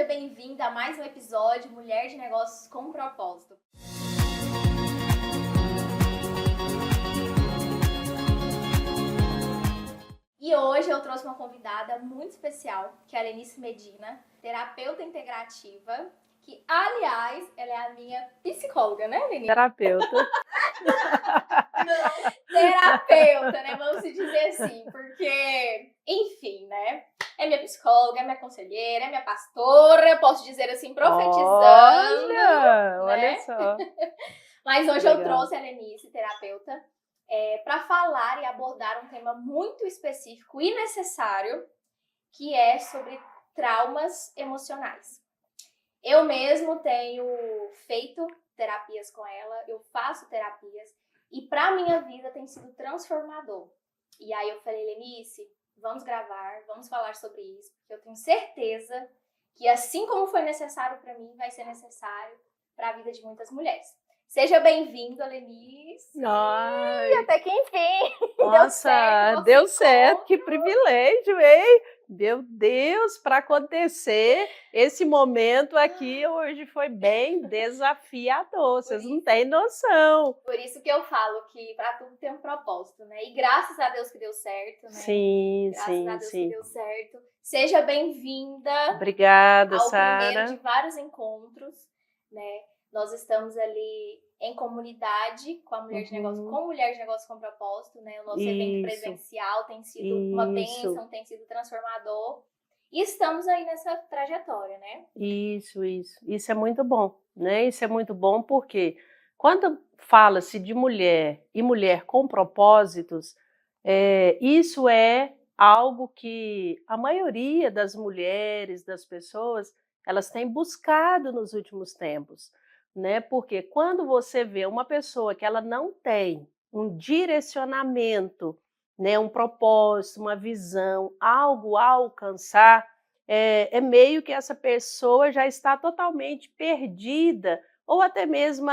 seja bem-vinda a mais um episódio Mulher de Negócios com Propósito. E hoje eu trouxe uma convidada muito especial, que é a Lenice Medina, terapeuta integrativa, que, aliás, ela é a minha psicóloga, né, Lenice? Terapeuta. Terapeuta, né? Vamos se dizer assim, porque, enfim, né? É minha psicóloga, é minha conselheira, é minha pastora, posso dizer assim, profetizando. Olha só. Mas hoje Legal. eu trouxe a Lenice, terapeuta, para falar e abordar um tema muito específico e necessário, que é sobre traumas emocionais. Eu mesmo tenho feito terapias com ela, eu faço terapias, e para minha vida tem sido transformador. E aí eu falei, Lenice, vamos gravar, vamos falar sobre isso, porque eu tenho certeza que assim como foi necessário para mim, vai ser necessário para a vida de muitas mulheres. Seja bem-vinda, Lenice. Ai. Até que enfim. Nossa, deu certo, que privilégio, hein? Meu Deus, para acontecer esse momento aqui hoje foi bem desafiador, vocês não têm noção. Por isso que eu falo que para tudo tem um propósito, né? E graças a Deus que deu certo, né? Sim, graças a Deus que deu certo. Seja bem-vinda. Obrigada, ao Sara. primeiro de vários encontros, né? Nós estamos ali em comunidade com a Mulher de Negócio, com Mulher de Negócio com Propósito, né? O nosso evento presencial tem sido uma bênção, tem sido transformador. E estamos aí nessa trajetória, né? Isso é muito bom, né? Isso é muito bom porque quando fala-se de mulher e mulher com propósitos, isso é algo que a maioria das mulheres, das pessoas, elas têm buscado nos últimos tempos, né? Porque quando você vê uma pessoa que ela não tem um direcionamento, né, um propósito, uma visão, algo a alcançar, é meio que essa pessoa já está totalmente perdida ou até mesmo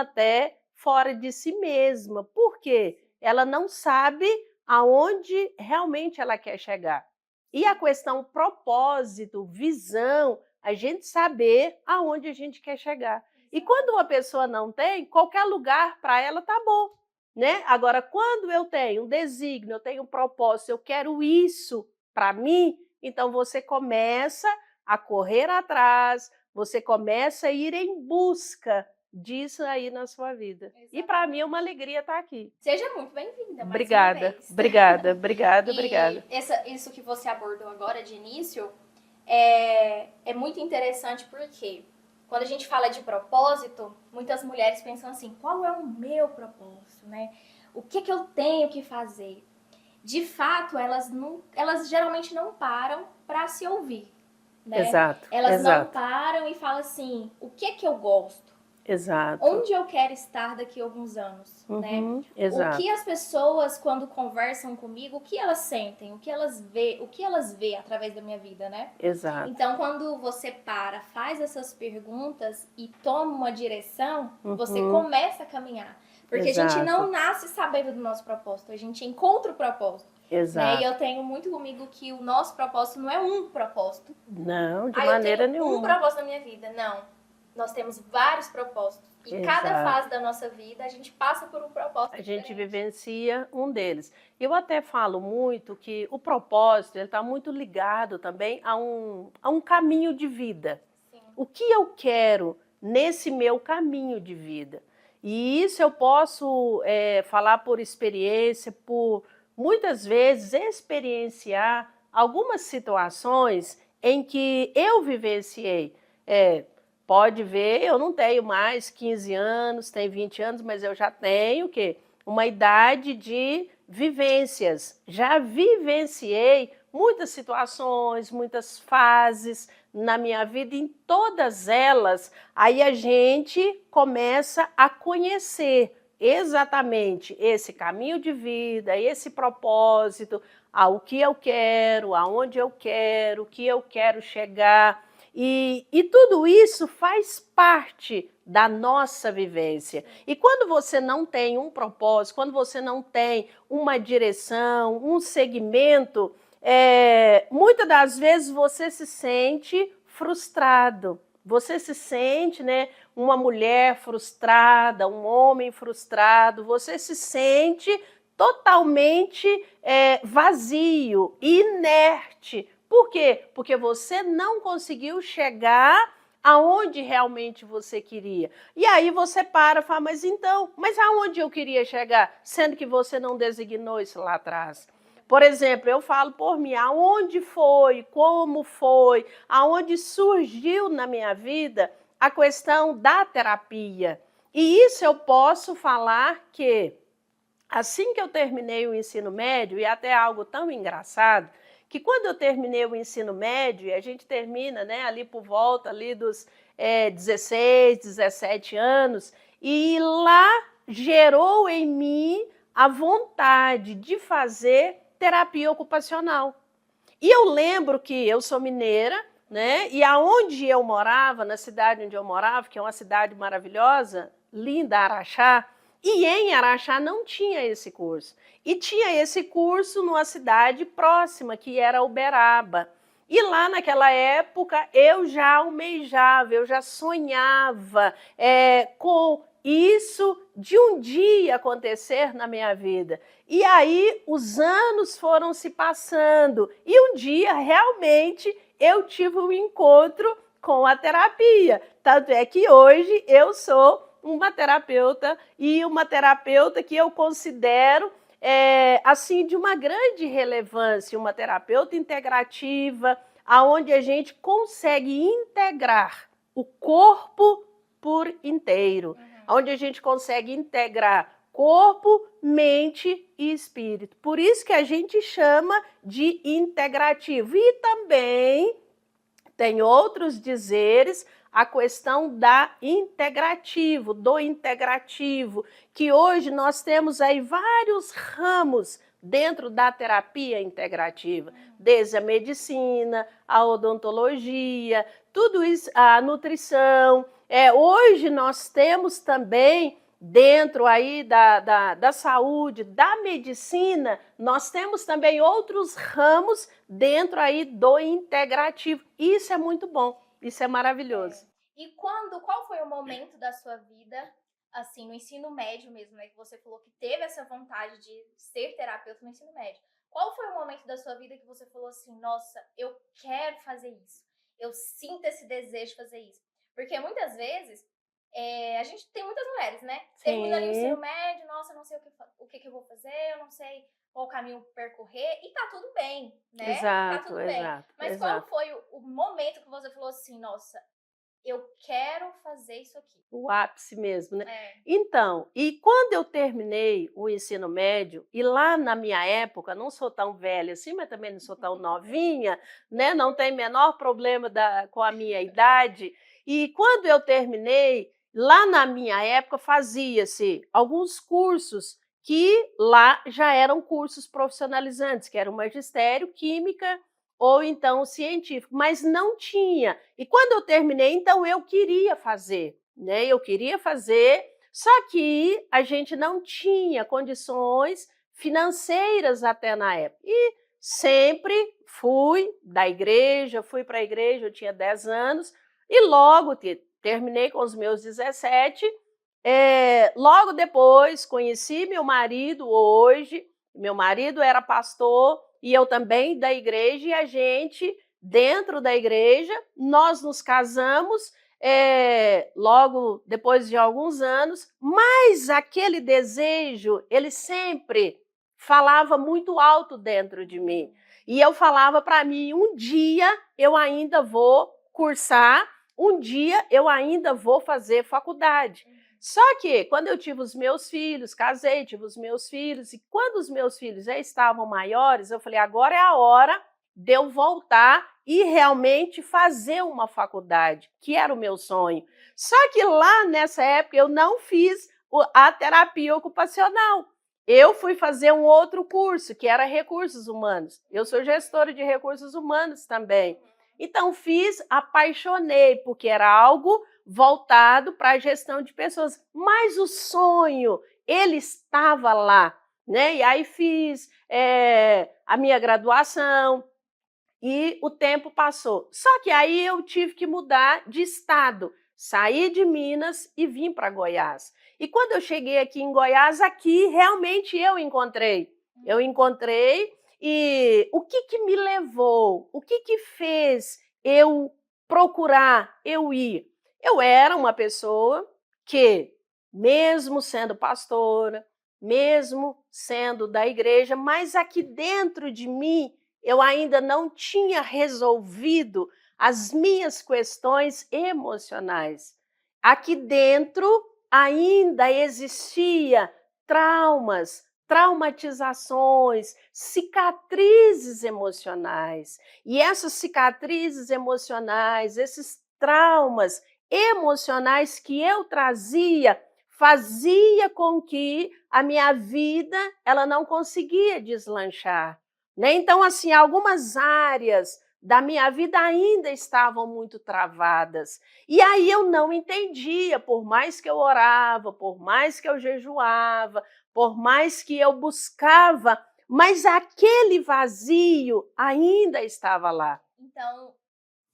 fora de si mesma. Por quê? Ela não sabe aonde realmente ela quer chegar. E a questão propósito, visão, a gente saber aonde a gente quer chegar. E quando uma pessoa não tem, qualquer lugar para ela tá bom, né? Agora, quando eu tenho um desígnio, eu tenho um propósito, eu quero isso para mim, então você começa a correr atrás, você começa a ir em busca disso aí na sua vida. Exatamente. E para mim é uma alegria estar aqui. Seja muito bem-vinda. Obrigada, obrigada. Isso que você abordou agora de início é muito interessante porque quando a gente fala de propósito, muitas mulheres pensam assim, qual é o meu propósito, né? O que eu tenho que fazer? De fato, elas geralmente não param para se ouvir, né? Exato. Elas não param e falam assim, o que eu gosto? Exato. Onde eu quero estar daqui a alguns anos, né? Exato. O que as pessoas, quando conversam comigo, o que elas sentem, o que elas vê através da minha vida, né? Exato. Então, quando você faz essas perguntas e toma uma direção, você começa a caminhar. Porque Exato. a gente não nasce sabendo do nosso propósito, a gente encontra o propósito. Exato. Né? E eu tenho muito comigo que o nosso propósito não é um propósito. Não, de maneira nenhuma. Um propósito na minha vida, não. Nós temos vários propósitos. E cada fase da nossa vida, a gente passa por um propósito diferente. A gente vivencia um deles. Eu até falo muito que o propósito está muito ligado também a um caminho de vida. Sim. O que eu quero nesse meu caminho de vida? E isso eu posso falar por experiência, por muitas vezes experienciar algumas situações em que eu vivenciei. Pode ver, eu não tenho mais 15 anos, tenho 20 anos, mas eu já tenho o quê? Uma idade de vivências. Já vivenciei muitas situações, muitas fases na minha vida, em todas elas, aí a gente começa a conhecer exatamente esse caminho de vida, esse propósito, o que eu quero, aonde eu quero, o que eu quero chegar. E tudo isso faz parte da nossa vivência. E quando você não tem um propósito, quando você não tem uma direção, um segmento, muitas das vezes você se sente frustrado. Você se sente, né, uma mulher frustrada, um homem frustrado, você se sente totalmente vazio, inerte. Por quê? Porque você não conseguiu chegar aonde realmente você queria. E aí você para e fala, mas aonde eu queria chegar? Sendo que você não designou isso lá atrás. Por exemplo, eu falo por mim, aonde foi, como foi, aonde surgiu na minha vida a questão da terapia. E isso eu posso falar que, assim que eu terminei o ensino médio, e até algo tão engraçado, que quando eu terminei o ensino médio, e a gente termina, né, ali por volta ali dos 16, 17 anos, e lá gerou em mim a vontade de fazer terapia ocupacional. E eu lembro que eu sou mineira, né? E aonde eu morava, na cidade onde eu morava, que é uma cidade maravilhosa, linda, Araxá, e em Araxá não tinha esse curso. E tinha esse curso numa cidade próxima, que era Uberaba. E lá naquela época eu já almejava, eu já sonhava com isso de um dia acontecer na minha vida. E aí os anos foram se passando e um dia realmente eu tive um encontro com a terapia. Tanto é que hoje eu sou uma terapeuta e uma terapeuta que eu considero assim de uma grande relevância, uma terapeuta integrativa, aonde a gente consegue integrar o corpo por inteiro, onde a gente consegue integrar corpo, mente e espírito. Por isso que a gente chama de integrativo. E também tem outros dizeres, a questão da integrativo, do integrativo, que hoje nós temos aí vários ramos dentro da terapia integrativa, desde a medicina, a odontologia, tudo isso, a nutrição. Hoje nós temos também, dentro aí da saúde, da medicina, nós temos também outros ramos dentro aí do integrativo. Isso é muito bom, isso é maravilhoso. E qual foi o momento da sua vida, assim, no ensino médio mesmo, né, que você falou que teve essa vontade de ser terapeuta no ensino médio? Qual foi o momento da sua vida que você falou assim, nossa, eu quero fazer isso, eu sinto esse desejo de fazer isso? Porque muitas vezes, a gente tem muitas mulheres, né? Termina ali o ensino médio, nossa, eu não sei o que eu vou fazer, eu não sei qual caminho percorrer, e tá tudo bem, né? Exato, tá tudo bem. Mas qual foi o momento que você falou assim, nossa, eu quero fazer isso aqui? O ápice mesmo, né? Então, e quando eu terminei o ensino médio, e lá na minha época, não sou tão velha assim, mas também não sou tão novinha, né? Não tem menor problema com a minha idade. E quando eu terminei, lá na minha época fazia-se alguns cursos que lá já eram cursos profissionalizantes, que era o magistério, química ou então científico, mas não tinha. E quando eu terminei, então eu queria fazer, né? Eu queria fazer, só que a gente não tinha condições financeiras até na época. E sempre fui para a igreja, eu tinha 10 anos, e logo terminei com os meus 17, logo depois conheci meu marido hoje, meu marido era pastor, e eu também da igreja, e a gente, dentro da igreja, nós nos casamos logo depois de alguns anos, mas aquele desejo, ele sempre falava muito alto dentro de mim. E eu falava para mim, um dia eu ainda vou cursar, um dia eu ainda vou fazer faculdade. Só que quando eu tive os meus filhos, casei, tive os meus filhos, e quando os meus filhos já estavam maiores, eu falei, agora é a hora de eu voltar e realmente fazer uma faculdade, que era o meu sonho. Só que lá nessa época eu não fiz a terapia ocupacional. Eu fui fazer um outro curso, que era recursos humanos. Eu sou gestora de recursos humanos também. Então fiz, apaixonei, porque era algo voltado para a gestão de pessoas, mas o sonho, ele estava lá, né? E aí fiz a minha graduação, e o tempo passou. Só que aí eu tive que mudar de estado, saí de Minas e vim para Goiás. E quando eu cheguei aqui em Goiás, aqui realmente eu encontrei. Eu encontrei e o que me levou, o que fez eu procurar, eu ir? Eu era uma pessoa que, mesmo sendo pastora, mesmo sendo da igreja, mas aqui dentro de mim eu ainda não tinha resolvido as minhas questões emocionais. Aqui dentro ainda existia traumas, traumatizações, cicatrizes emocionais. E essas cicatrizes emocionais, esses traumas emocionais que eu trazia, fazia com que a minha vida ela não conseguia deslanchar. Né? Então, assim, algumas áreas da minha vida ainda estavam muito travadas. E aí eu não entendia, por mais que eu orava, por mais que eu jejuava, por mais que eu buscava, mas aquele vazio ainda estava lá. Então,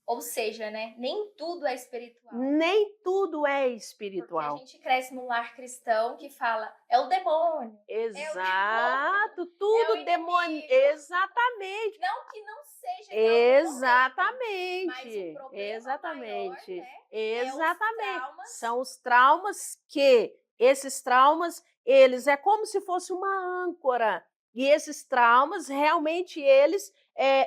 ou seja, né, nem tudo é espiritual. Nem tudo é espiritual. Porque a gente cresce num lar cristão que fala, é o demônio. Exato, tudo demônio. Exatamente. Não que não seja. Exatamente. Mas o problema exatamente. maior, né, Exatamente. São os traumas que, esses traumas, eles é como se fosse uma âncora. E esses traumas, realmente, eles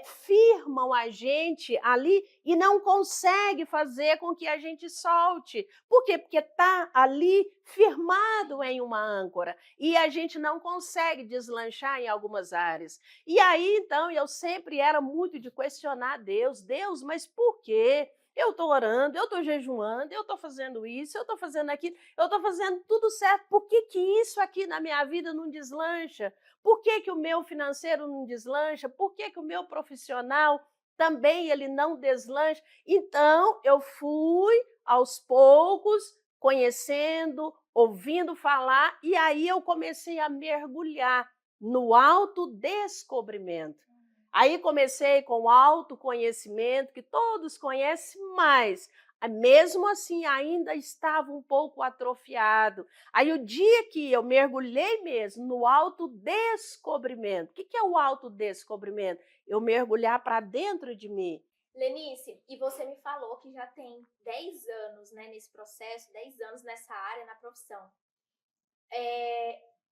firmam a gente ali e não consegue fazer com que a gente solte. Por quê? Porque está ali firmado em uma âncora e a gente não consegue deslanchar em algumas áreas. E aí, então, eu sempre era muito de questionar Deus. Deus, mas por quê? Eu estou orando, eu estou jejuando, eu estou fazendo isso, eu estou fazendo aquilo, eu estou fazendo tudo certo. Por que isso aqui na minha vida não deslancha? Por que o meu financeiro não deslancha? Por que o meu profissional também ele não deslancha? Então, eu fui, aos poucos, conhecendo, ouvindo falar, e aí eu comecei a mergulhar no autodescobrimento. Aí comecei com o autoconhecimento, que todos conhecem, mas mesmo assim ainda estava um pouco atrofiado. Aí o dia que eu mergulhei mesmo no autodescobrimento, o que é o autodescobrimento? Eu mergulhar para dentro de mim. Lenice, e você me falou que já tem 10 anos, né, nesse processo, 10 anos nessa área, na profissão.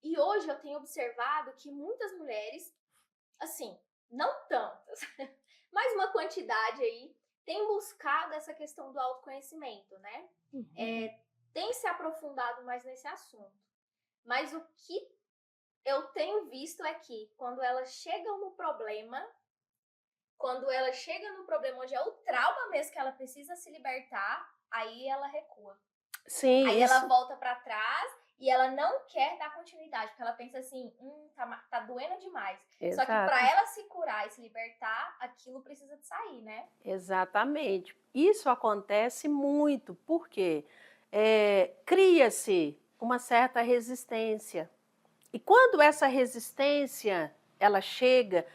E hoje eu tenho observado que muitas mulheres, assim, não tantas, mas uma quantidade aí, tem buscado essa questão do autoconhecimento, né? Tem se aprofundado mais nesse assunto. Mas o que eu tenho visto é que quando elas chegam no problema, onde é o trauma mesmo que ela precisa se libertar, aí ela recua. Sim, aí ela volta para trás e ela não quer dar continuidade, porque ela pensa assim, tá doendo demais. Exato. Só que para ela se curar e se libertar, aquilo precisa de sair, né? Exatamente. Isso acontece muito, porque cria-se uma certa resistência. E quando essa resistência ela chega,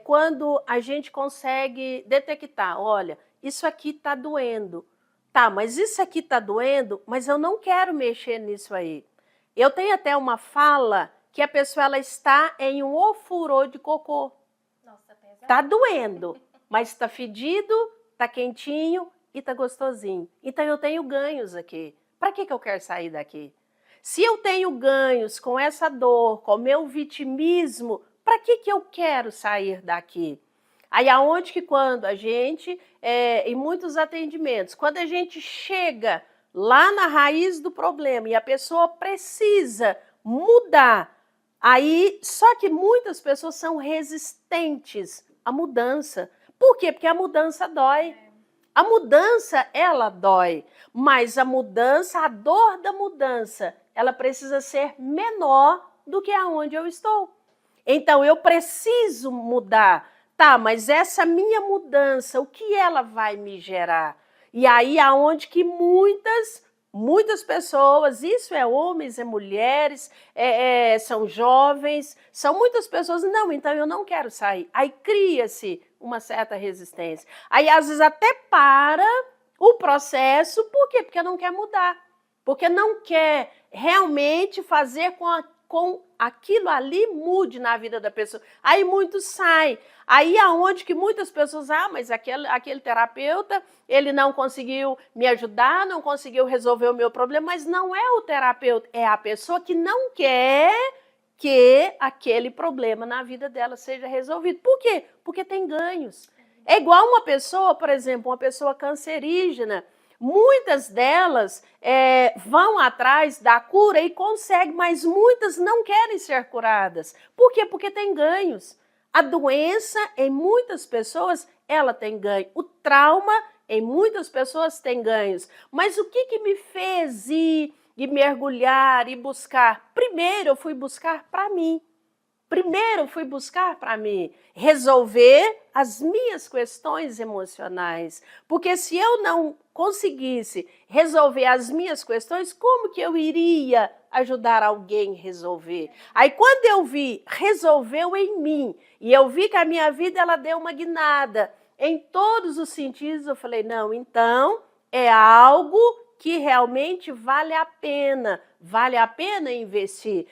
quando a gente consegue detectar, olha, isso aqui está doendo. Tá, mas isso aqui está doendo, mas eu não quero mexer nisso aí. Eu tenho até uma fala que a pessoa ela está em um ofurô de cocô. Nossa, pesado. Tá doendo, mas está fedido, está quentinho e está gostosinho. Então eu tenho ganhos aqui. Para que eu quero sair daqui? Se eu tenho ganhos com essa dor, com o meu vitimismo, para que eu quero sair daqui? Aí aonde que quando a gente, em muitos atendimentos, quando a gente chega lá na raiz do problema e a pessoa precisa mudar, aí só que muitas pessoas são resistentes à mudança. Por quê? Porque a mudança dói. A mudança, ela dói, mas a mudança, a dor da mudança, ela precisa ser menor do que aonde eu estou. Então, eu preciso mudar. Tá, mas essa minha mudança, o que ela vai me gerar? E aí, aonde que muitas pessoas, isso é homens, é mulheres, são jovens, são muitas pessoas, não, então eu não quero sair. Aí cria-se uma certa resistência. Aí, às vezes, até para o processo, por quê? Porque não quer mudar, porque não quer realmente fazer com aquilo ali mude na vida da pessoa. Aí muitos saem. Aí aonde que muitas pessoas, mas aquele terapeuta, ele não conseguiu me ajudar, não conseguiu resolver o meu problema, mas não é o terapeuta, é a pessoa que não quer que aquele problema na vida dela seja resolvido. Por quê? Porque tem ganhos. É igual uma pessoa, por exemplo, uma pessoa cancerígena. Muitas delas vão atrás da cura e conseguem, mas muitas não querem ser curadas. Por quê? Porque tem ganhos. A doença, em muitas pessoas, ela tem ganho. O trauma, em muitas pessoas, tem ganhos. Mas o que me fez ir e mergulhar e buscar? Primeiro, eu fui buscar para mim. Primeiro, fui buscar para mim resolver as minhas questões emocionais. Porque se eu não conseguisse resolver as minhas questões, como que eu iria ajudar alguém a resolver? Aí, quando eu vi, resolveu em mim, e eu vi que a minha vida ela deu uma guinada em todos os sentidos, eu falei, não, então é algo que realmente vale a pena investir.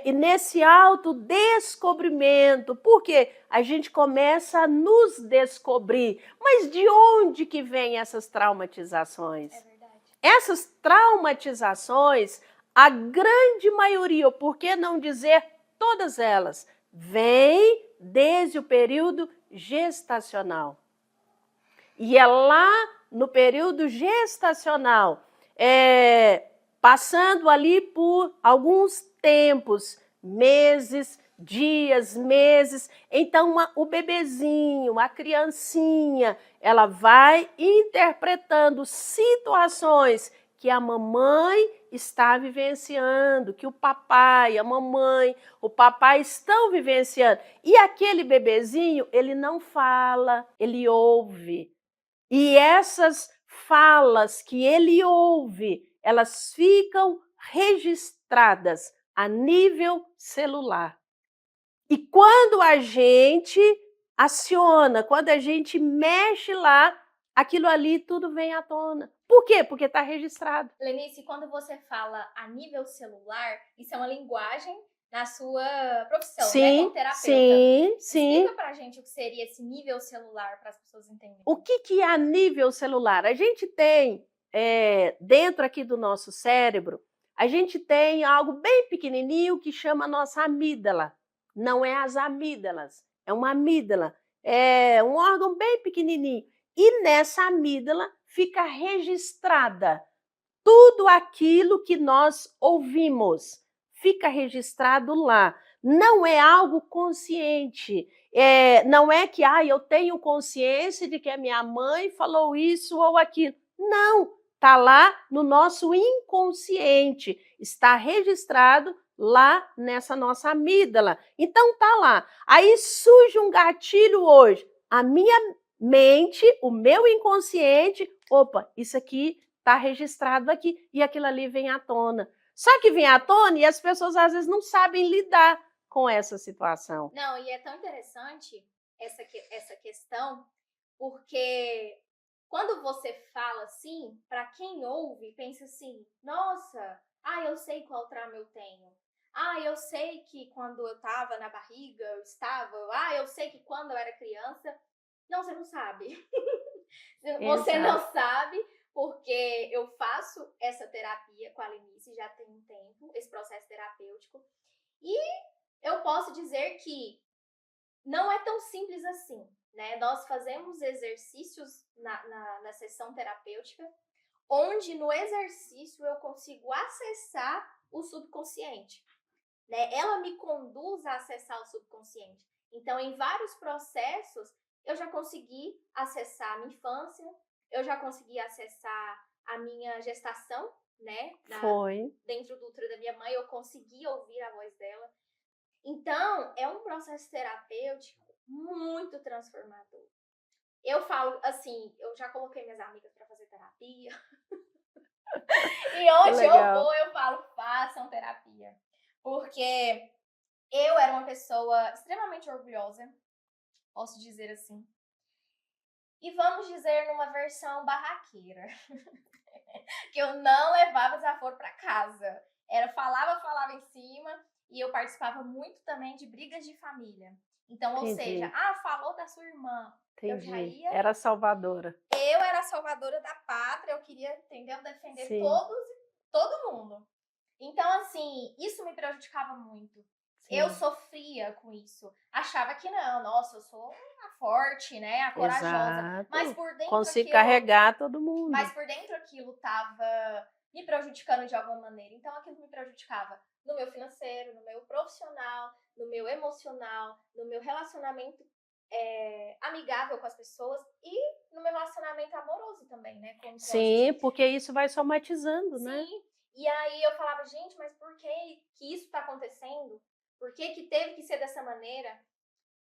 E nesse autodescobrimento, porque a gente começa a nos descobrir. Mas de onde que vêm essas traumatizações? É verdade. Essas traumatizações, a grande maioria, ou por que não dizer todas elas, vêm desde o período gestacional. E é lá no período gestacional, passando ali por alguns tempos, meses, dias, meses, então o bebezinho, a criancinha, ela vai interpretando situações que a mamãe está vivenciando, que o papai, a mamãe, o papai estão vivenciando. E aquele bebezinho, ele não fala, ele ouve. E essas falas que ele ouve, elas ficam registradas a nível celular. E quando a gente aciona, quando a gente mexe lá, aquilo ali tudo vem à tona. Por quê? Porque está registrado. Lenice, quando você fala a nível celular, isso é uma linguagem na sua profissão, né, como terapeuta. Sim. Explica pra gente o que seria esse nível celular para as pessoas entenderem. O que é a nível celular? A gente tem, dentro aqui do nosso cérebro, a gente tem algo bem pequenininho que chama a nossa amígdala. Não é as amígdalas, é uma amígdala. É um órgão bem pequenininho. E nessa amígdala fica registrada tudo aquilo que nós ouvimos. Fica registrado lá. Não é algo consciente. Não é que eu tenho consciência de que a minha mãe falou isso ou aquilo. Não, está lá no nosso inconsciente. Está registrado lá nessa nossa amígdala. Então tá lá. Aí surge um gatilho hoje. A minha mente, o meu inconsciente, opa, isso aqui está registrado aqui e aquilo ali vem à tona. Só que vem à tona e as pessoas às vezes não sabem lidar com essa situação. Não, e é tão interessante essa questão, porque quando você fala assim, para quem ouve, pensa assim, nossa, eu sei qual trauma eu tenho. Eu sei que quando eu estava na barriga, eu estava. Eu sei que quando eu era criança. Não, você não sabe. Você não sabe, porque eu faço essa terapia com a Lenice já tem um tempo, esse processo terapêutico. E eu posso dizer que não é tão simples assim, né? Nós fazemos exercícios na sessão terapêutica, onde no exercício eu consigo acessar o subconsciente, né? Ela me conduz a acessar o subconsciente. Então, em vários processos, eu já consegui acessar a minha infância, eu já consegui acessar a minha gestação, né? Dentro do útero da minha mãe, eu consegui ouvir a voz dela. Então, é um processo terapêutico muito transformador. Eu falo assim, eu já coloquei minhas amigas para fazer terapia. E onde eu vou, eu falo, façam terapia. Porque eu era uma pessoa extremamente orgulhosa, posso dizer assim. E vamos dizer numa versão barraqueira, que eu não levava desaforo para casa. Falava em cima, e eu participava muito também de brigas de família. Então, ou seja, Entendi, falou da sua irmã, eu já entendi. ia. Era salvadora. Eu era a salvadora da pátria, eu queria, entendeu? Defender Sim, todo mundo. Então, assim, isso me prejudicava muito. Eu sim. sofria com isso. Achava que não, nossa, eu sou a forte, né? A corajosa. Mas Exato. por dentro Consigo aquilo, carregar todo mundo. tava me prejudicando de alguma maneira. Então aquilo me prejudicava no meu financeiro, no meu profissional, no meu emocional, no meu relacionamento amigável com as pessoas e no meu relacionamento amoroso também, né? Com o Sim, cônjuge. porque isso vai somatizando, né? Sim. E aí eu falava, gente, mas por que isso tá acontecendo? Por que teve que ser dessa maneira?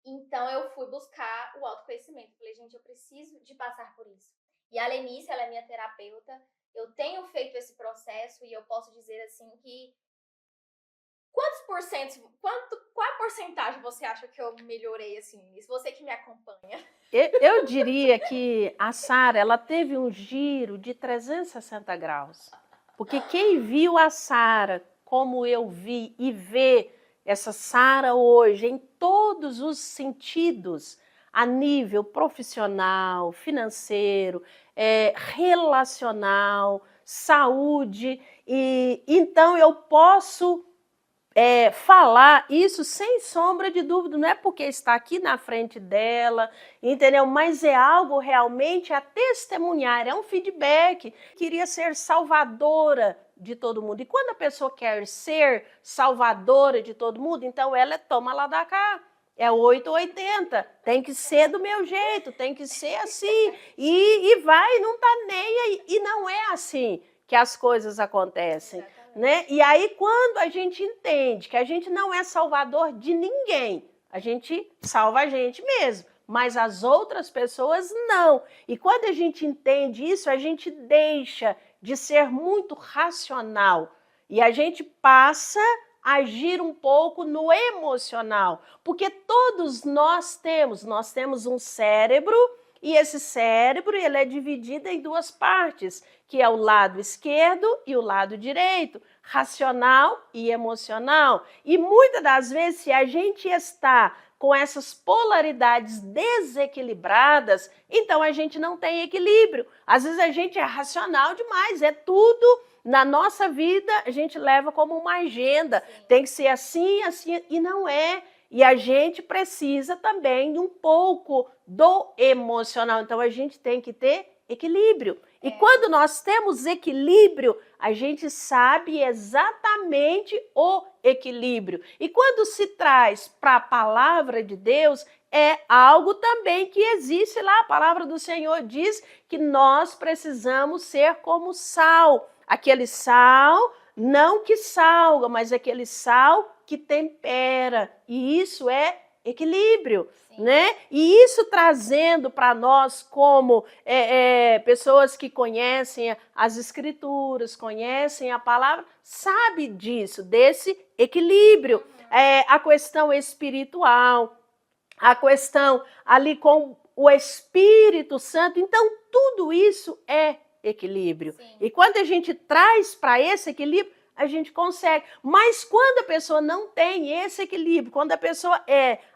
Então eu fui buscar o autoconhecimento. Falei, gente, eu preciso de passar por isso. E a Lenice, ela é minha terapeuta. Eu tenho feito esse processo e eu posso dizer assim que qual a porcentagem você acha que eu melhorei assim nisso? Você que me acompanha. Eu diria que a Sara, ela teve um giro de 360 graus. Porque quem viu a Sara como eu vi e vê essa Sara hoje em todos os sentidos, a nível profissional, financeiro, relacional, saúde, e então eu posso falar isso sem sombra de dúvida, não é porque está aqui na frente dela, entendeu? Mas é algo realmente a testemunhar, é um feedback. Queria ser salvadora de todo mundo. E quando a pessoa quer ser salvadora de todo mundo, então ela toma lá da cá. É 880, tem que ser do meu jeito, tem que ser assim. E vai, não tá nem aí. E não é assim que as coisas acontecem. Né? E aí, quando a gente entende que a gente não é salvador de ninguém, a gente salva a gente mesmo, mas as outras pessoas não. E quando a gente entende isso, a gente deixa de ser muito racional e a gente passa a agir um pouco no emocional, porque todos nós temos um cérebro e esse cérebro ele é dividido em duas partes, que é o lado esquerdo e o lado direito, racional e emocional. E muitas das vezes, se a gente está com essas polaridades desequilibradas, então a gente não tem equilíbrio. Às vezes a gente é racional demais, é tudo na nossa vida, a gente leva como uma agenda, tem que ser assim, assim, e não é. E a gente precisa também de um pouco do emocional. Então a gente tem que ter equilíbrio. E quando nós temos equilíbrio, a gente sabe exatamente o equilíbrio. E quando se traz para a palavra de Deus, é algo também que existe lá. A palavra do Senhor diz que nós precisamos ser como sal. Aquele sal, não que salga, mas aquele sal que tempera. E isso é equilíbrio. Né? E isso trazendo para nós como pessoas que conhecem as escrituras, conhecem a palavra, sabe disso, desse equilíbrio. A questão espiritual, a questão ali com o Espírito Santo, então tudo isso é equilíbrio. Sim. E quando a gente traz para esse equilíbrio, a gente consegue. Mas quando a pessoa não tem esse equilíbrio, quando a pessoa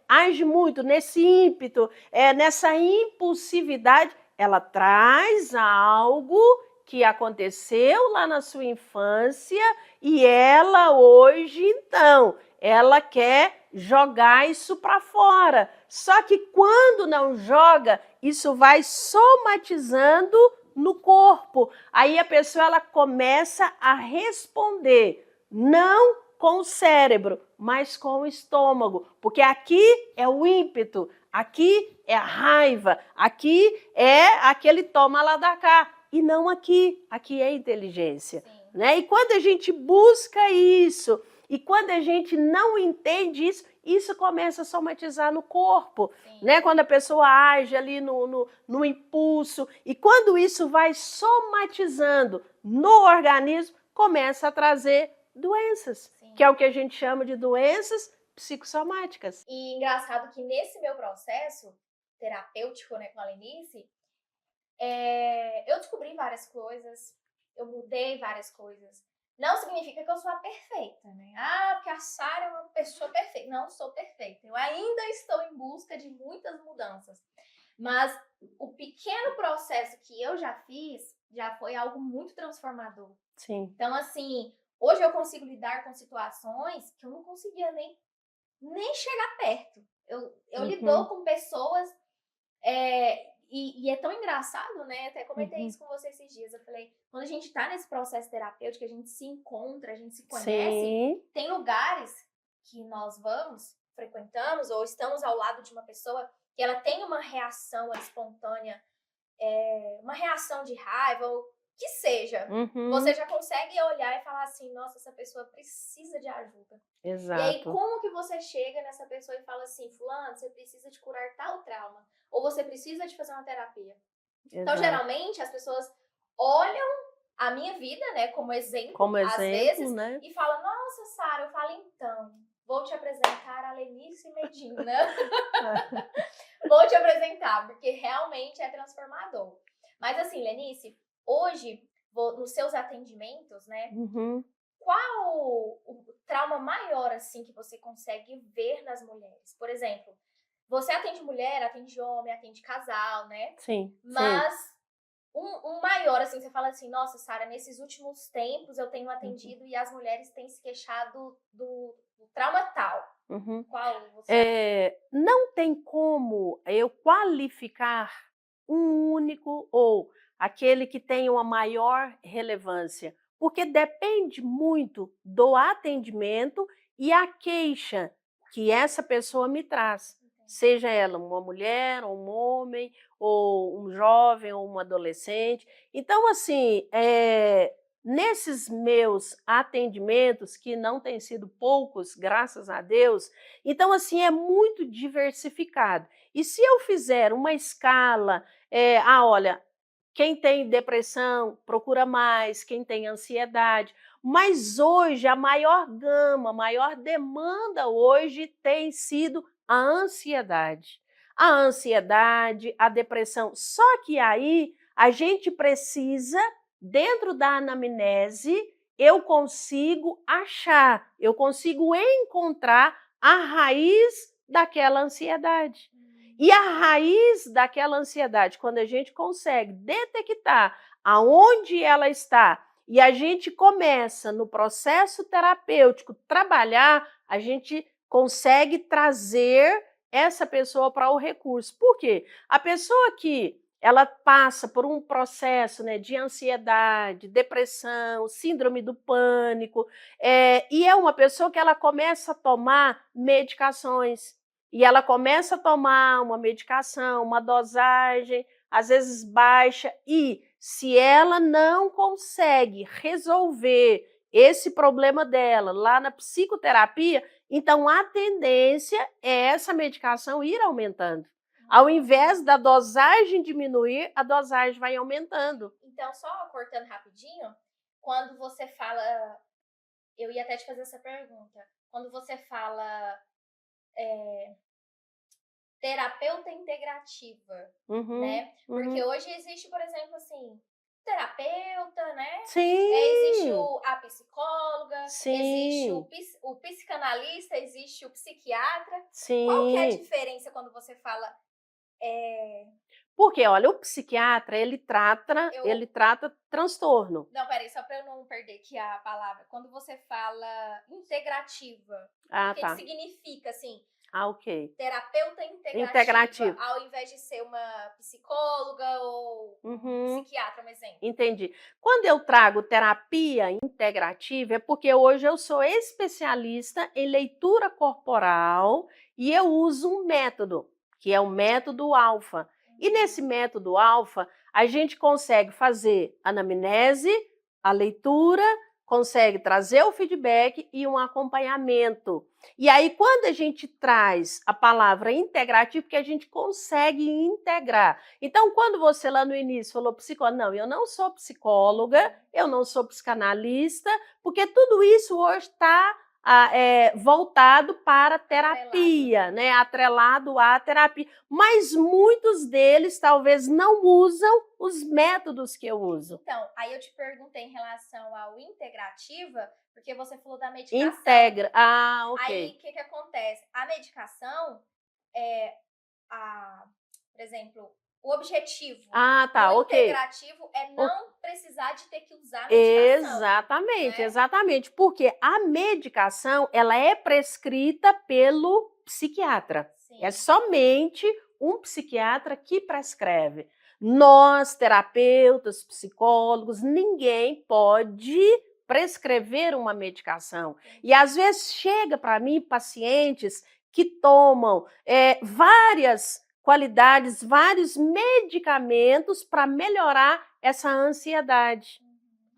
age muito nesse ímpeto, nessa impulsividade, ela traz algo que aconteceu lá na sua infância e ela hoje, então, ela quer jogar isso para fora. Só que quando não joga, isso vai somatizando no corpo. Aí a pessoa ela começa a responder, não com o cérebro, mas com o estômago, porque aqui é o ímpeto, aqui é a raiva, aqui é aquele toma lá da cá, e não aqui é inteligência. Né? E quando a gente busca isso, e quando a gente não entende isso, isso começa a somatizar no corpo, né? Quando a pessoa age ali no impulso, e quando isso vai somatizando no organismo, começa a trazer doenças, que é o que a gente chama de doenças psicossomáticas. E engraçado que nesse meu processo terapêutico, né, com a Lenice, Eu descobri várias coisas, eu mudei várias coisas. Não significa que eu sou a perfeita, né? Ah, porque a Sara é uma pessoa perfeita. Não sou perfeita. Eu ainda estou em busca de muitas mudanças. Mas o pequeno processo que eu já fiz já foi algo muito transformador. Sim. Então, assim, hoje eu consigo lidar com situações que eu não conseguia nem chegar perto. Eu lido com pessoas e é tão engraçado, né? Até comentei isso com você esses dias. Eu falei, quando a gente tá nesse processo terapêutico, a gente se encontra, a gente se conhece, Sim. tem lugares que nós vamos, frequentamos, ou estamos ao lado de uma pessoa que ela tem uma reação espontânea, uma reação de raiva, ou que seja. Você já consegue olhar e falar assim, nossa, essa pessoa precisa de ajuda. Exato. E aí, como que você chega nessa pessoa e fala assim, fulano, você precisa de curar tal trauma, ou você precisa de fazer uma terapia. Exato. Então, geralmente, as pessoas olham a minha vida, né, como exemplo, às vezes, né? e falam, nossa, Sara, eu falo então, vou te apresentar a Lenice Medina. Vou te apresentar, porque realmente é transformador. Mas assim, Lenice, hoje, nos seus atendimentos, né, qual o trauma maior, assim, que você consegue ver nas mulheres? Por exemplo, você atende mulher, atende homem, atende casal, né? Sim. Mas um maior, assim, você fala assim, nossa, Sara, nesses últimos tempos eu tenho atendido e as mulheres têm se queixado do trauma tal. Qual você não tem como eu qualificar um único ou aquele que tem uma maior relevância, porque depende muito do atendimento e a queixa que essa pessoa me traz. Seja ela uma mulher, ou um homem, ou um jovem, ou um adolescente. Então, assim, nesses meus atendimentos, que não têm sido poucos, graças a Deus, então, assim, é muito diversificado. E se eu fizer uma escala, olha, quem tem depressão procura mais, quem tem ansiedade, mas hoje a maior gama, a maior demanda hoje tem sido a ansiedade. A ansiedade, a depressão. Só que aí a gente precisa, dentro da anamnese, eu consigo achar, eu consigo encontrar a raiz daquela ansiedade. E a raiz daquela ansiedade, quando a gente consegue detectar aonde ela está e a gente começa no processo terapêutico trabalhar, a gente consegue trazer essa pessoa para o recurso. Por quê? A pessoa que ela passa por um processo, né, de ansiedade, depressão, síndrome do pânico, e é uma pessoa que ela começa a tomar medicações, e ela começa a tomar uma medicação, uma dosagem, às vezes baixa, e se ela não consegue resolver esse problema dela lá na psicoterapia, então a tendência é essa medicação ir aumentando. Ao invés da dosagem diminuir, a dosagem vai aumentando. Então, só cortando rapidinho, quando você fala, eu ia até te fazer essa pergunta, quando você fala terapeuta integrativa, né? Porque hoje existe, por exemplo, assim, terapeuta, né? Sim. Existe a psicóloga, Sim. existe o psicanalista, existe o psiquiatra. Sim. Qual que é a diferença quando você fala... Porque, olha, o psiquiatra, ele trata transtorno. Não, peraí, só para eu não perder aqui a palavra. Quando você fala integrativa, o que significa, assim? Ok. Terapeuta integrativa, ao invés de ser uma psicóloga ou um psiquiatra, um exemplo. Entendi. Quando eu trago terapia integrativa, é porque hoje eu sou especialista em leitura corporal e eu uso um método, que é o método alfa. E nesse método alfa, a gente consegue fazer anamnese, a leitura, consegue trazer o feedback e um acompanhamento. E aí, quando a gente traz a palavra integrativo, porque a gente consegue integrar. Então, quando você lá no início falou psicóloga, não, eu não sou psicóloga, eu não sou psicanalista, porque tudo isso hoje está voltado para terapia, né? Atrelado à terapia. Mas muitos deles talvez não usam os métodos que eu uso. Então, aí eu te perguntei em relação ao integrativa, porque você falou da medicação. Integra. Ah, ok. Aí, o que acontece? A medicação, por exemplo, o objetivo do integrativo é não precisar de ter que usar a medicação. Exatamente, né? Exatamente. Porque a medicação, ela é prescrita pelo psiquiatra. Sim. É somente um psiquiatra que prescreve. Nós, terapeutas, psicólogos, ninguém pode prescrever uma medicação. E às vezes chega para mim pacientes que tomam várias qualidades, vários medicamentos para melhorar essa ansiedade,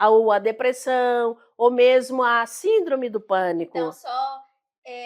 ou a depressão, ou mesmo a síndrome do pânico. Então, só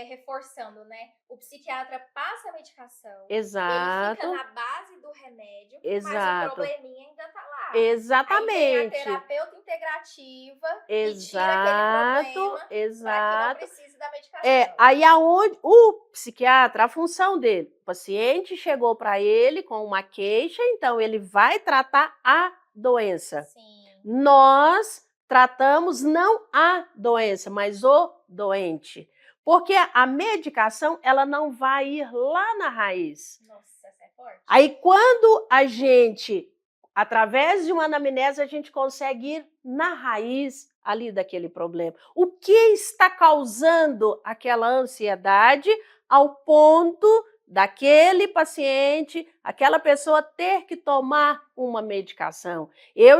reforçando, né? O psiquiatra passa a medicação, Exato. ele fica na base do remédio, Exato. Mas o probleminha ainda está lá. Exatamente. Aí vem a terapeuta integrativa e tira aquele problema para que não precise da medicação. Aí aonde o psiquiatra, a função dele, o paciente chegou para ele com uma queixa, então ele vai tratar a doença. Sim. Nós tratamos não a doença, mas o doente. Porque a medicação, ela não vai ir lá na raiz. Nossa, essa é forte. Aí quando a gente, através de uma anamnese, a gente consegue ir na raiz ali daquele problema. O que está causando aquela ansiedade ao ponto daquele paciente, aquela pessoa ter que tomar uma medicação?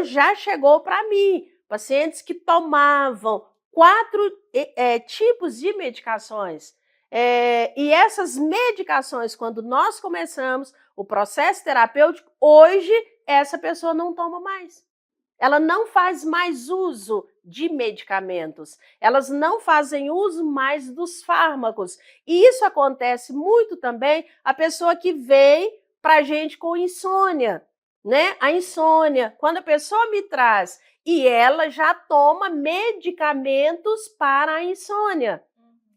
Já chegou para mim, pacientes que tomavam 4 tipos de medicações. E essas medicações, quando nós começamos o processo terapêutico, hoje essa pessoa não toma mais. Ela não faz mais uso de medicamentos. Elas não fazem uso mais dos fármacos. E isso acontece muito também a pessoa que vem para a gente com insônia, né? A insônia, quando a pessoa me traz e ela já toma medicamentos para a insônia.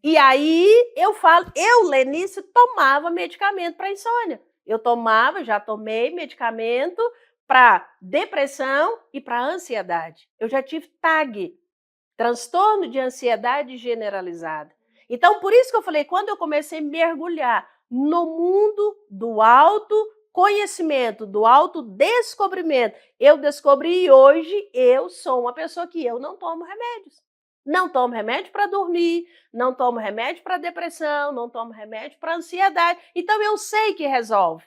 E aí eu falo, Lenice, tomava medicamento para insônia. Eu já tomei medicamento para depressão e para ansiedade. Eu já tive TAG, transtorno de ansiedade generalizada. Então, por isso que eu falei, quando eu comecei a mergulhar no mundo do autoconhecimento, do autodescobrimento, eu descobri e hoje eu sou uma pessoa que eu não tomo remédios. Não tomo remédio para dormir, não tomo remédio para depressão, não tomo remédio para ansiedade. Então, eu sei que resolve.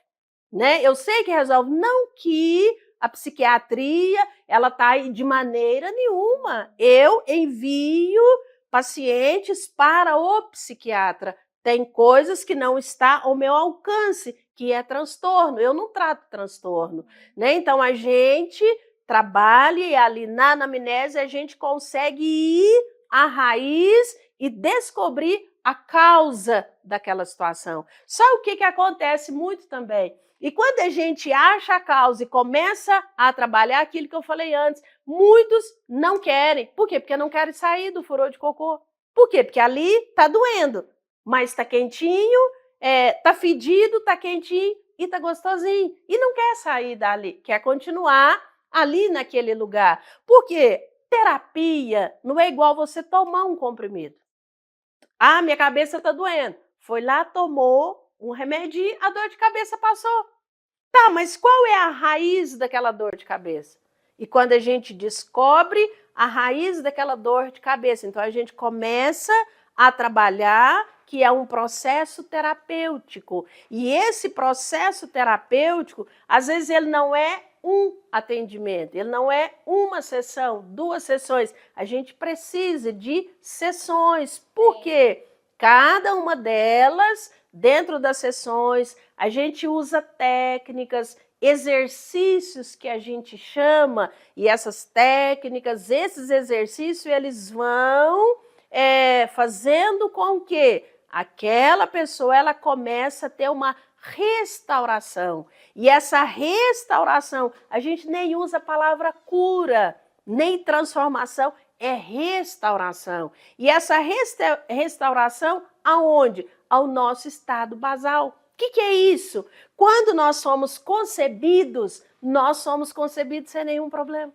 Né? Eu sei que resolve, não que a psiquiatria ela está aí de maneira nenhuma. Eu envio pacientes para o psiquiatra. Tem coisas que não está ao meu alcance, que é transtorno. Eu não trato transtorno. Né? Então, a gente trabalha e ali na anamnese a gente consegue ir à raiz e descobrir a causa daquela situação. Só o que acontece muito também? E quando a gente acha a causa e começa a trabalhar aquilo que eu falei antes, muitos não querem. Por quê? Porque não querem sair do furor de cocô. Por quê? Porque ali está doendo, mas está quentinho, está fedido, está quentinho e está gostosinho. E não quer sair dali, quer continuar ali naquele lugar. Por quê? Terapia não é igual você tomar um comprimido. Ah, minha cabeça está doendo. Foi lá, tomou um remedinho, a dor de cabeça passou. Tá, mas qual é a raiz daquela dor de cabeça? E quando a gente descobre a raiz daquela dor de cabeça, então a gente começa a trabalhar, que é um processo terapêutico. E esse processo terapêutico, às vezes ele não é um atendimento, ele não é uma sessão, 2 sessões. A gente precisa de sessões, porque cada uma delas, dentro das sessões, a gente usa técnicas, exercícios que a gente chama, e essas técnicas, esses exercícios, eles vão fazendo com que aquela pessoa ela comece a ter uma restauração. E essa restauração, a gente nem usa a palavra cura, nem transformação, é restauração. E essa restauração aonde? Ao nosso estado basal. O que é isso? Quando nós somos concebidos sem nenhum problema.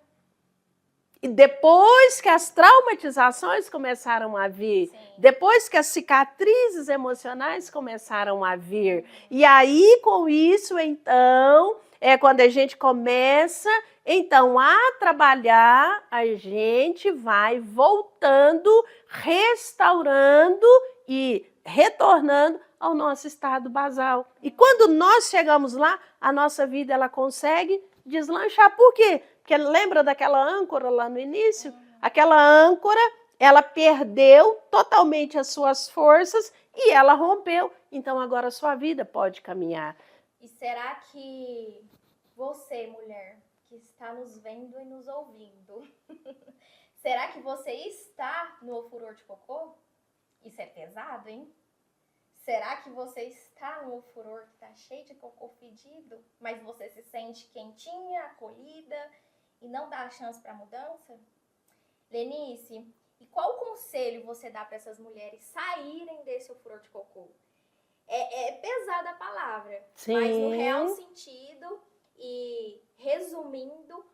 E depois que as traumatizações começaram a vir, sim, depois que as cicatrizes emocionais começaram a vir, e aí com isso, então, é quando a gente começa, então, a trabalhar, a gente vai voltando, restaurando e retornando ao nosso estado basal. E quando nós chegamos lá, a nossa vida ela consegue deslanchar. Por quê? Porque lembra daquela âncora lá no início? Aquela âncora, ela perdeu totalmente as suas forças e ela rompeu. Então agora a sua vida pode caminhar. E será que você, mulher, que está nos vendo e nos ouvindo, será que você está no furor de cocô? Isso é pesado, hein? Será que você está no furor que está cheio de cocô fedido, mas você se sente quentinha, acolhida e não dá chance para mudança? Lenice, e qual conselho você dá para essas mulheres saírem desse furor de cocô? É pesada a palavra, sim, mas no real sentido e resumindo,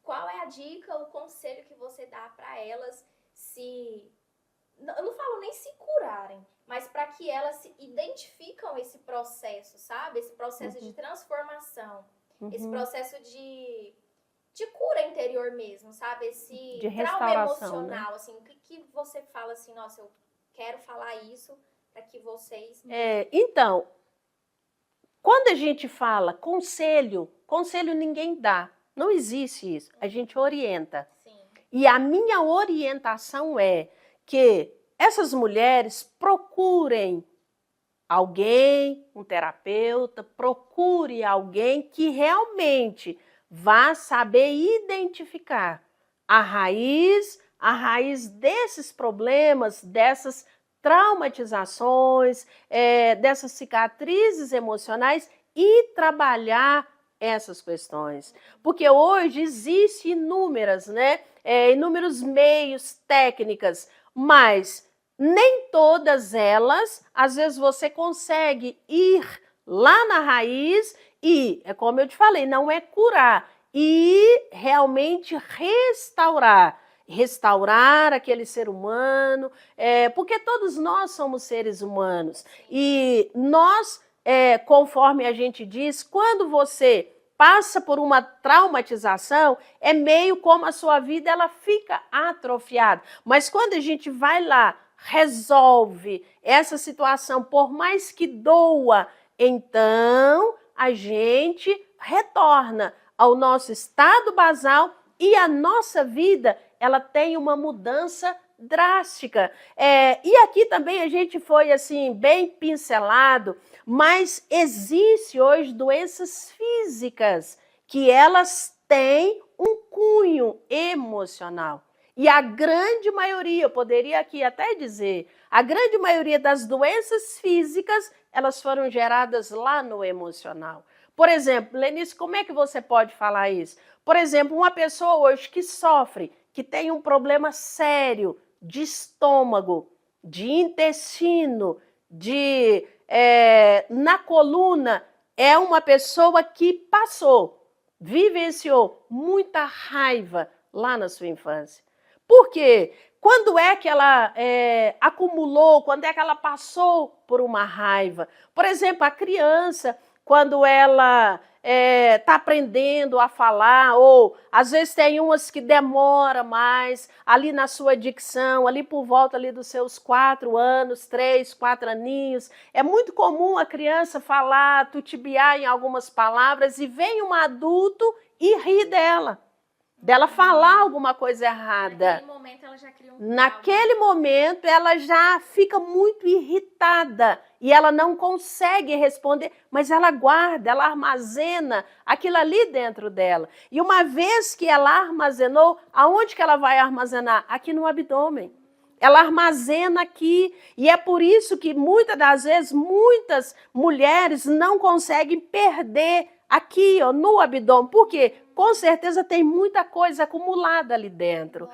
qual é a dica, o conselho que você dá para elas se... Eu não falo nem se curarem, mas para que elas identificam esse processo, sabe? Esse processo de transformação, esse processo de cura interior mesmo, sabe? Esse de trauma emocional, né? Assim, o que você fala assim, nossa, eu quero falar isso para que vocês... Então, quando a gente fala conselho ninguém dá, não existe isso, a gente orienta. Sim. E a minha orientação é que essas mulheres procurem alguém, um terapeuta, procure alguém que realmente vá saber identificar a raiz desses problemas, dessas traumatizações, dessas cicatrizes emocionais e trabalhar essas questões. Porque hoje existem inúmeros meios, técnicas, mas nem todas elas, às vezes você consegue ir lá na raiz e, é como eu te falei, não é curar, e realmente restaurar aquele ser humano, porque todos nós somos seres humanos. E nós, conforme a gente diz, quando você passa por uma traumatização, é meio como a sua vida ela fica atrofiada. Mas quando a gente vai lá, resolve essa situação, por mais que doa, então a gente retorna ao nosso estado basal e a nossa vida ela tem uma mudança drástica. E aqui também a gente foi assim bem pincelado, mas existe hoje doenças físicas que elas têm um cunho emocional. E a grande maioria, eu poderia aqui até dizer, a grande maioria das doenças físicas, elas foram geradas lá no emocional. Por exemplo, Lenice, como é que você pode falar isso? Por exemplo, uma pessoa hoje que sofre, que tem um problema sério de estômago, de intestino, na coluna, é uma pessoa que vivenciou muita raiva lá na sua infância. Por quê? Quando é que ela acumulou, quando é que ela passou por uma raiva? Por exemplo, a criança, quando ela está aprendendo a falar, ou às vezes tem umas que demora mais, ali na sua dicção, ali por volta ali dos seus 4 anos, 3, 4 aninhos, é muito comum a criança falar, tutibiar em algumas palavras e vem um adulto e ri dela falar alguma coisa errada. Naquele momento ela já cria Naquele momento ela já fica muito irritada e ela não consegue responder, mas ela guarda, ela armazena aquilo ali dentro dela. E uma vez que ela armazenou, aonde que ela vai armazenar? Aqui no abdômen. Ela armazena aqui, e é por isso que muitas das vezes, muitas mulheres não conseguem perder aqui, ó, no abdômen. Por quê? Com certeza tem muita coisa acumulada ali dentro.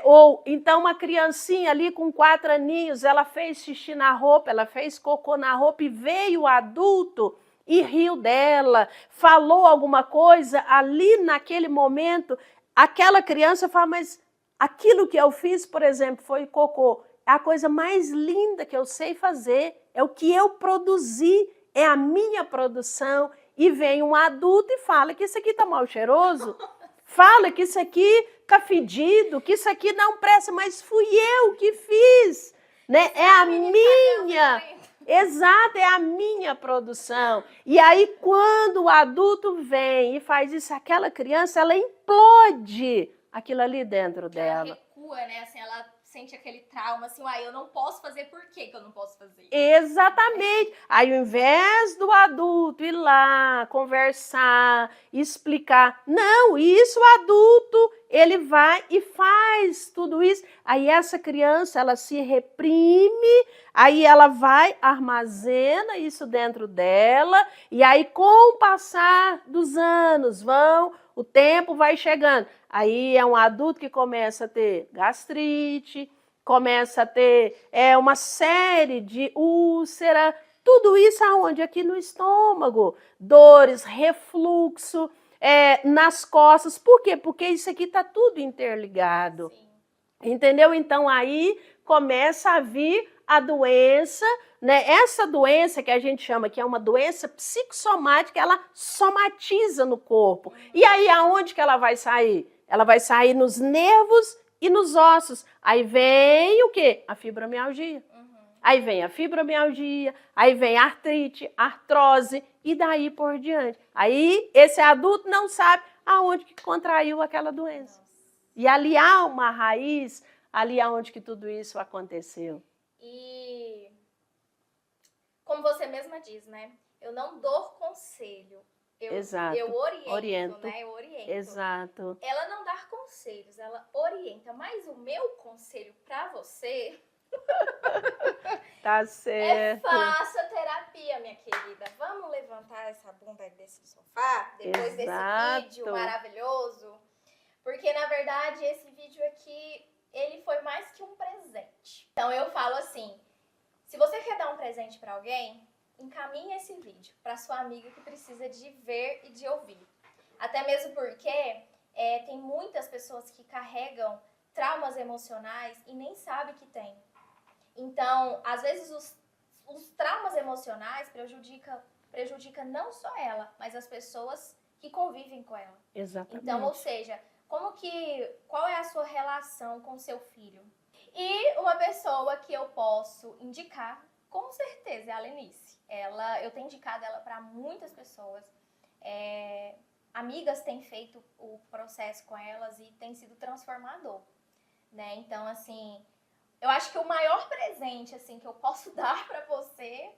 Ou então uma criancinha ali com 4 aninhos, ela fez xixi na roupa, ela fez cocô na roupa e veio o adulto e riu dela, falou alguma coisa ali naquele momento, aquela criança fala, mas aquilo que eu fiz, por exemplo, foi cocô, é a coisa mais linda que eu sei fazer, é o que eu produzi, é a minha produção, e vem um adulto e fala que isso aqui tá mal cheiroso, fala que isso aqui tá fedido, que isso aqui não presta, mas fui eu que fiz, né? É a minha, exato, é a minha produção. E aí quando o adulto vem e faz isso, aquela criança, ela implode aquilo ali dentro dela. Ela recua, né? Assim, ela sente aquele trauma, assim, eu não posso fazer, por que eu não posso fazer? Exatamente. Aí, ao invés do adulto ir lá, conversar, explicar, não, isso o adulto, ele vai e faz tudo isso. Aí essa criança, ela se reprime, aí ela vai, armazena isso dentro dela, e aí com o passar dos anos, o tempo vai chegando. Aí é um adulto que começa a ter gastrite, começa a ter uma série de úlcera, tudo isso aonde? Aqui no estômago, dores, refluxo, nas costas. Por quê? Porque isso aqui está tudo interligado. Sim. Entendeu? Então aí começa a vir a doença, né? Essa doença que a gente chama que é uma doença psicossomática, ela somatiza no corpo. E aí aonde que ela vai sair? Ela vai sair nos nervos e nos ossos. Aí vem o quê? A fibromialgia. Aí vem a fibromialgia, aí vem a artrite, artrose e daí por diante. Aí esse adulto não sabe aonde que contraiu aquela doença. E ali há uma raiz, ali aonde que tudo isso aconteceu. E como você mesma diz, né? Eu não dou conselho. Eu oriento, né? Eu oriento. Exato. Ela não dá conselhos, ela orienta. Mas o meu conselho para você... Tá certo. Faça terapia, minha querida. Vamos levantar essa bunda desse sofá depois desse vídeo maravilhoso? Porque, na verdade, esse vídeo aqui, ele foi mais que um presente. Então, eu falo assim, se você quer dar um presente para alguém, encaminhe esse vídeo para sua amiga que precisa de ver e de ouvir. Até mesmo porque tem muitas pessoas que carregam traumas emocionais e nem sabem que tem. Então, às vezes, os traumas emocionais prejudica não só ela, mas as pessoas que convivem com ela. Exatamente. Então, ou seja, qual é a sua relação com seu filho? E uma pessoa que eu posso indicar, com certeza, é a Lenice. Eu tenho indicado ela para muitas pessoas. Amigas têm feito o processo com elas e tem sido transformador, né? Então, assim, eu acho que o maior presente, assim, que eu posso dar para você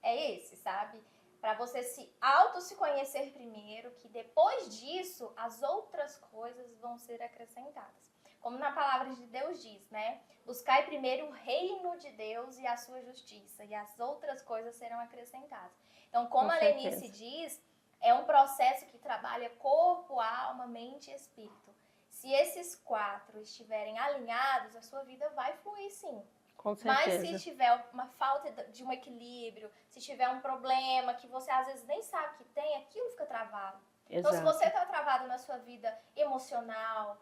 é esse, sabe? Para você se conhecer primeiro, que depois disso, as outras coisas vão ser acrescentadas. Como na palavra de Deus diz, né? Buscai primeiro o reino de Deus e a sua justiça, e as outras coisas serão acrescentadas. Então, como a Lenice diz, é um processo que trabalha corpo, alma, mente e espírito. Se esses 4 estiverem alinhados, a sua vida vai fluir sim. Com certeza. Mas se tiver uma falta de um equilíbrio, se tiver um problema que você às vezes nem sabe que tem, aquilo fica travado. Exato. Então, se você está travado na sua vida emocional,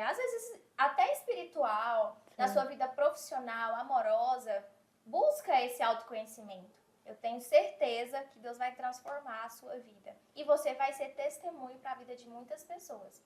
às vezes até espiritual, na sua vida profissional, amorosa, busca esse autoconhecimento. Eu tenho certeza que Deus vai transformar a sua vida. E você vai ser testemunho para a vida de muitas pessoas.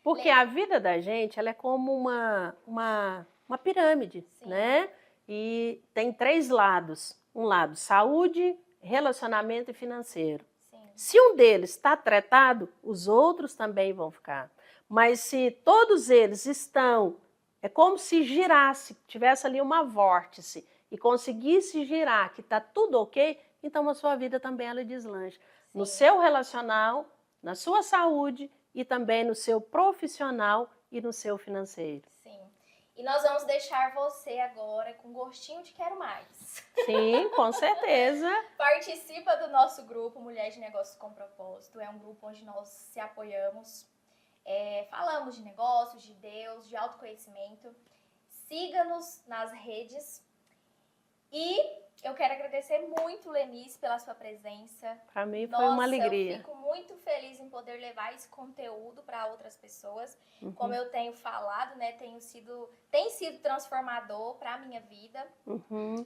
Porque a vida da gente, ela é como uma pirâmide, sim, né? E tem 3 lados. Um lado, saúde, relacionamento e financeiro. Sim. Se um deles está tratado, os outros também vão ficar. Mas se todos eles estão, é como se girasse, tivesse ali uma vórtice e conseguisse girar, que está tudo ok, então a sua vida também ela deslancha. Sim. No seu relacional, na sua saúde e também no seu profissional e no seu financeiro. Sim. E nós vamos deixar você agora com gostinho de quero mais. Sim, com certeza. Participa do nosso grupo Mulher de Negócios com Propósito. É um grupo onde nós se apoiamos. Falamos de negócios, de Deus, de autoconhecimento. Siga-nos nas redes. E eu quero agradecer muito, Lenice, pela sua presença. Para mim foi uma alegria. Eu fico muito feliz em poder levar esse conteúdo para outras pessoas. Como eu tenho falado, né, tem sido transformador para a minha vida.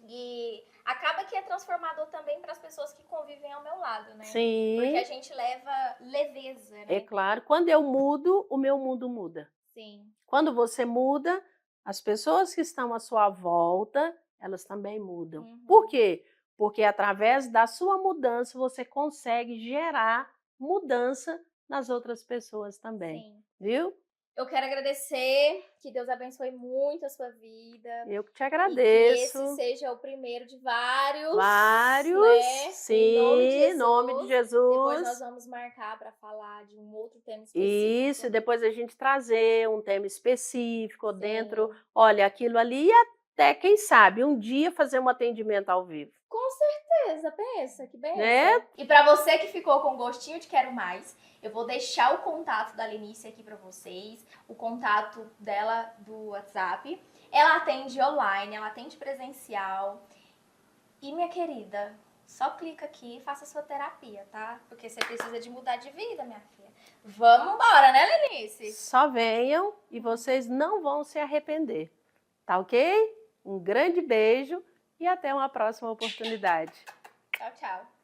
E acaba que é transformador também para as pessoas que convivem ao meu lado, né? Sim. Porque a gente leva leveza, né? É claro. Quando eu mudo, o meu mundo muda. Sim. Quando você muda, as pessoas que estão à sua volta, elas também mudam. Por quê? Porque através da sua mudança, você consegue gerar mudança nas outras pessoas também. Sim. Viu? Eu quero agradecer, que Deus abençoe muito a sua vida. Eu que te agradeço. E que esse seja o primeiro de vários. Vários, né? sim, Em nome de Jesus. Depois nós vamos marcar para falar de um outro tema específico. Isso, e depois a gente trazer um tema específico Sim. dentro, olha, aquilo ali, e até, quem sabe, um dia fazer um atendimento ao vivo. Com certeza, pensa, que benção. Né? E para você que ficou com gostinho de quero mais, eu vou deixar o contato da Lenice aqui para vocês, o contato dela do WhatsApp. Ela atende online, ela atende presencial. E minha querida, só clica aqui e faça sua terapia, tá? Porque você precisa de mudar de vida, minha filha. Vamos embora, né, Lenice? Só venham e vocês não vão se arrepender. Tá ok? Um grande beijo e até uma próxima oportunidade. Tchau, tchau.